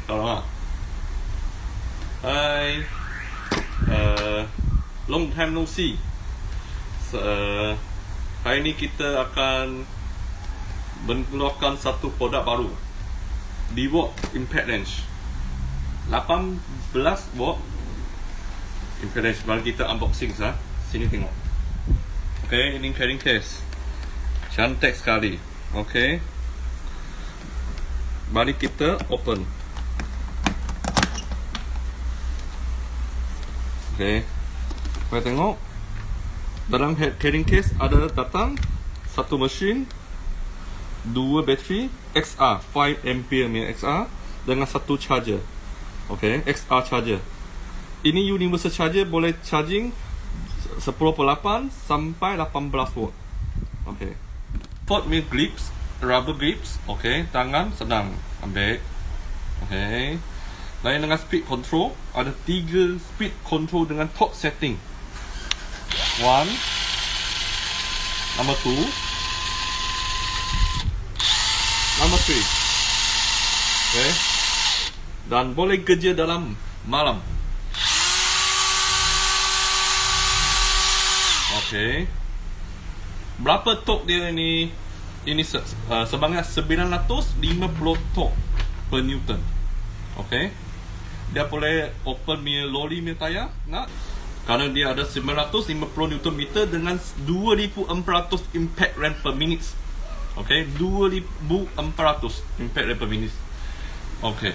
Tolong lah. Hai, long time no see. Hari ni kita akan mengeluarkan satu produk baru, Dewalt impact wrench 18 watt impact wrench. Mari kita unboxing sah. Sini tengok. Okay, ini carrying case, cantik sekali. Okay, mari kita open. Okay, kita tengok dalam carrying case ada datang satu mesin, dua bateri XR 5 ampere punya XR dengan satu charger. Okay, XR charger. Ini universal charger, boleh charging 10.8 sampai 18 volt. Okay, port punya grips, rubber grips. Okay, tangan senang ambil. Okay, lain dengan speed control, ada 3 speed control dengan top setting. 1, number 2, number 3. Okay, dan boleh kerja dalam malam. Okay, berapa torque dia ni? Ini sebanyak 950 torque per newton. Okay, dia boleh open punya lorry punya tayar nak, kerana dia ada 950 Nm dengan 2400 impact wrench per minute. Okay, 2400 impact wrench per minute. Okay,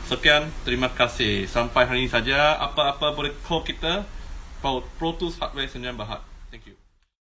sekian, terima kasih. Sampai hari ini saja. Apa-apa boleh call kita, Protools Hardware Sdn Bhd. Thank you.